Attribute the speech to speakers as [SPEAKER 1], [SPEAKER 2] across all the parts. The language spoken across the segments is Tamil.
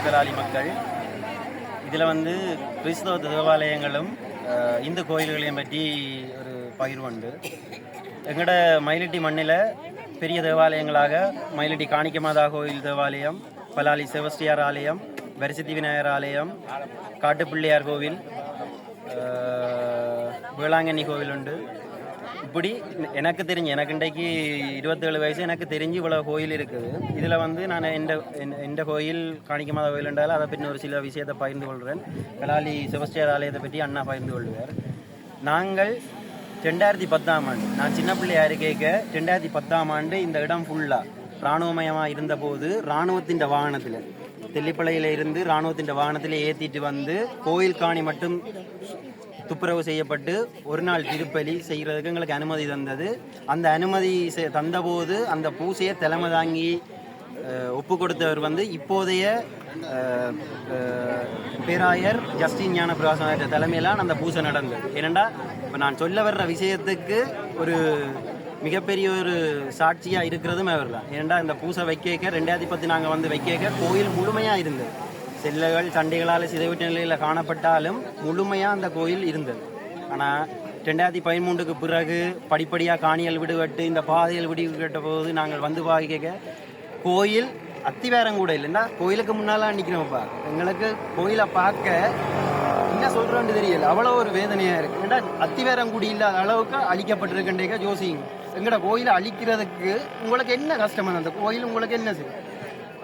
[SPEAKER 1] பலாலி மக்கள். இதில் வந்து கிறிஸ்தவ தேவாலயங்களும் இந்து கோயில்களையும் பற்றி ஒரு பகிர்வு உண்டு. எங்களோட மயிலிட்டி மண்ணில் பெரிய தேவாலயங்களாக மயிலிட்டி காணிக்கமாதா கோயில் தேவாலயம், பலாலி செபஸ்டியார் ஆலயம், வரிசித்தி விநாயகர் ஆலயம், காட்டுப்பிள்ளையார் கோவில், வேளாங்கண்ணி கோவில் உண்டு. இப்படி எனக்கு தெரிஞ்சு, எனக்கு இன்றைக்கு 27 வயசு, எனக்கு தெரிஞ்சு இவ்வளோ கோயில் இருக்குது. இதில் வந்து நான் எந்த கோயில் காணிக்கமாத கோயில் என்றாலும் அதை பற்றி ஒரு சில விஷயத்தை பகிர்ந்து கொள்கிறேன். பலாலி செபஸ்டியார் ஆலயத்தை பற்றி அண்ணா பகிர்ந்து கொள்வார். நாங்கள் 2010ஆம் ஆண்டு, நான் சின்ன பிள்ளையா இருக்க 2010ஆம் ஆண்டு இந்த இடம் ஃபுல்லாக இராணுவமயமாக இருந்தபோது இராணுவத்தின் வாகனத்தில் தெல்லிப்பளையில் இருந்து இராணுவத்தின் வாகனத்தில் ஏற்றிட்டு வந்து கோயில் காணி மட்டும் துப்புரவு செய்யப்பட்டு ஒரு நாள் திருப்பலி செய்கிறதுக்கு எங்களுக்கு அனுமதி தந்தது. அந்த அனுமதி தந்தபோது அந்த பூசையை தலைமை தாங்கி ஒப்பு கொடுத்தவர் வந்து இப்போதைய பேராயர் ஜஸ்டின் ஞான பிரகாசம் தலைமையிலான அந்த பூசை நடந்தது. ஏனெண்டா இப்போ நான் சொல்ல வர்ற விஷயத்துக்கு ஒரு மிகப்பெரிய ஒரு சாட்சியாக இருக்கிறதும் அவர் தான். ஏனெண்டா இந்த பூசை வைக்க 2010 நாங்கள் வந்து வைக்க கோயில் முழுமையாக இருந்தது. செல்லைகள் சண்டைகளால் சிதைவிட்ட நிலையில் காணப்பட்டாலும் முழுமையாக அந்த கோயில் இருந்தது. ஆனால் 2013க்கு பிறகு படிப்படியாக காணிகள் விடுபட்டு இந்த பாதைகள் விடுவிட்ட போது நாங்கள் வந்து பார்க்க கோயில் அத்திவாரம் கூட இல்லைன்னா கோயிலுக்கு முன்னாலாம் நிற்கிறோம்ப்பா. எங்களுக்கு கோயிலை பார்க்க என்ன சொல்கிறோன்னு தெரியல, அவ்வளோ ஒரு வேதனையாக இருக்குது. ஏன்னா அத்திவாரம் கூடி இல்லாத அளவுக்கு அழிக்கப்பட்டிருக்கின்றே ஜோசிங்க. எங்களோட கோயிலை அழிக்கிறதுக்கு உங்களுக்கு என்ன கஷ்டமான அந்த கோயில் உங்களுக்கு என்ன செய்யும்?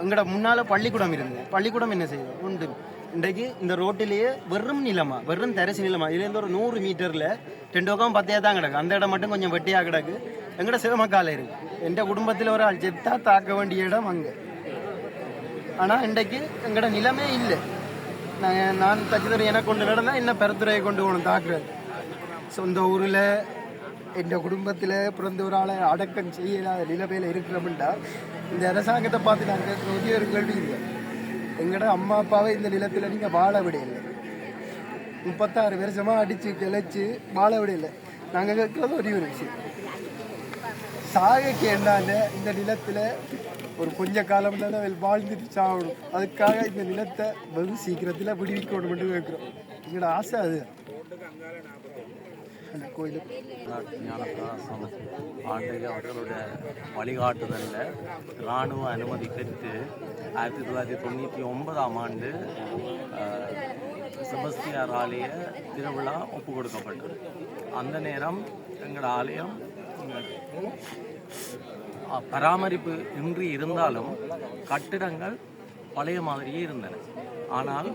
[SPEAKER 1] எங்களோட முன்னால் பள்ளிக்கூடம் இருந்தது, பள்ளிக்கூடம் என்ன செய்யுது உண்டு. இன்றைக்கு இந்த ரோட்டிலேயே வெறும் நிலமா, வெறும் தரிசு நிலமா. இதுலேருந்து ஒரு 100 மீட்டரில் 2 பக்கம் 10 தான் கிடக்கு. அந்த இடம் மட்டும் கொஞ்சம் வெட்டியாக கிடக்கு. எங்களோட சிவமக்கால இருக்கு. எந்த குடும்பத்தில் ஒரு ஆள் செத்தா தாக்க வேண்டிய இடம் அங்கே. ஆனால் இன்றைக்கு எங்களோட நிலமே இல்லை. நான் தச்சுதுறை எனக்கு கொண்டு நடந்தால் என்ன பெருத்துறையை கொண்டு போகணும் தாக்குறது. சொந்த ஊரில் எந்த குடும்பத்தில் பிறந்த ஒரு ஆளை அடக்கம் செய்யலாத நிலைமையில் இருக்கிறோம்னா இந்த அரசாங்கத்தை பார்த்து நாங்கள் கேட்குற ஒரே ஒரு கேள்வி இல்லை. எங்களோட அம்மா அப்பாவை இந்த நிலத்தில் நீங்கள் வாழ விடையில்லை. 36 வருஷமாக அடித்து கிளச்சி வாழ விடையில்லை. நாங்கள் கேட்குறது ஒரே ஒரு விஷயம், சாகைக்கு என்னால இந்த நிலத்தில் ஒரு கொஞ்ச காலம் தானே வாழ்ந்துட்டு சாகணும். அதுக்காக இந்த நிலத்தை வெகு சீக்கிரத்தில் விடுவிக்கணும் மட்டும் கேட்குறோம். எங்களோட ஆசை அது. கோயில்
[SPEAKER 2] ஞானப்பிரகாசம் ஆண்டைக்கு அவர்களுடைய வழிகாட்டுதலில் இராணுவ அனுமதி பெற்று 1999ஆம் ஆண்டு செபஸ்டியார் ஆலய திருவிழா ஒப்பு கொடுக்கப்பட்டது. அந்த நேரம் எங்கள் ஆலயம் பராமரிப்பு இன்றி இருந்தாலும் கட்டிடங்கள் பழைய மாதிரியே இருந்தன. ஆனால்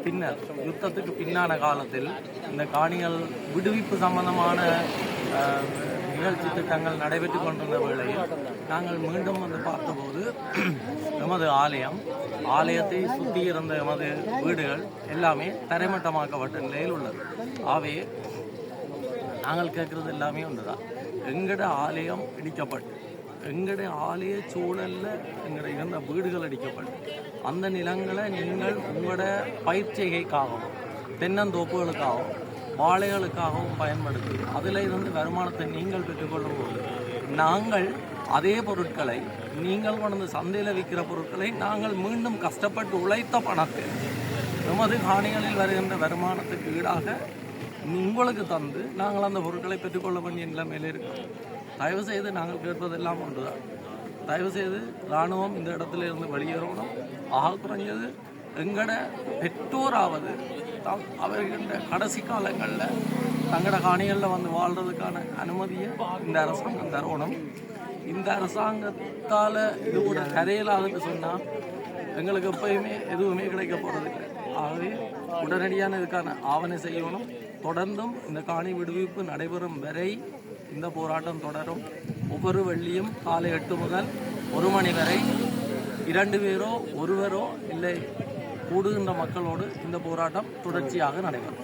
[SPEAKER 2] பின்னர் யுத்தத்துக்கு பின்னான காலத்தில் இந்த காணிகள் விடுவிப்பு சம்பந்தமான நிகழ்ச்சி திட்டங்கள் நடைபெற்று கொண்டிருந்த வேளையில் நாங்கள் மீண்டும் வந்து பார்த்தபோது எமது ஆலயத்தை சுற்றி இருந்த எமது வீடுகள் எல்லாமே தரைமட்டமாக்கப்பட்ட நிலையில் உள்ளது. ஆகவே நாங்கள் கேட்குறது எல்லாமே ஒன்றுதான், எங்கட ஆலயம் இடிக்கப்பட்டு எங்களுடைய ஆலய சூழலில் எங்களுடைய இருந்த வீடுகள் அடிக்கப்பட்டு அந்த நிலங்களை நீங்கள் உங்களோட பயிற்சிகைக்காகவும் தென்னந்தோப்புகளுக்காகவும் வாழைகளுக்காகவும் பயன்படுத்தி அதில் இருந்து வருமானத்தை நீங்கள் பெற்றுக்கொள்ளும் போது நாங்கள் அதே பொருட்களை நீங்கள் கொண்டு சந்தையில் விற்கிற பொருட்களை நாங்கள் மீண்டும் கஷ்டப்பட்டு உழைத்த பணத்தை நமது காணிகளில் வருகின்ற வருமானத்துக்கு ஈடாக உங்களுக்கு தந்து நாங்கள் அந்த பொருட்களை பெற்றுக்கொள்ள வேண்டிய நிலைமையில் இருக்கிறோம். தயவு செய்து நாங்கள் கேட்பதெல்லாம் ஒன்றுதான், தயவு செய்து இராணுவம் இந்த இடத்துல இருந்து வெளியேறணும். ஆக குறைஞ்சது எங்களோட பெற்றோராவது அவர்கள கடைசி காலங்களில் தங்களோட காணிகளில் வந்து வாழ்கிறதுக்கான அனுமதியை இந்த அரசாங்கம் தரணும். இந்த அரசாங்கத்தால் இது கூட கரையலாதுன்னு சொன்னால் எங்களுக்கு எப்பயுமே எதுவுமே கிடைக்க போகிறதில்லை. ஆகவே உடனடியான இதுக்கான ஆவணை செய்யணும். தொடர்ந்தும் இந்த காணி விடுவிப்பு நடைபெறும் வரை இந்த போராட்டம் தொடரும். ஒவ்வொரு வெள்ளியும் காலை 8 முதல் 1 மணி வரை 2 பேரோ ஒருவரோ இல்லை கூடுகின்ற மக்களோடு இந்த போராட்டம் தொடர்ச்சியாக நடைபெறும்.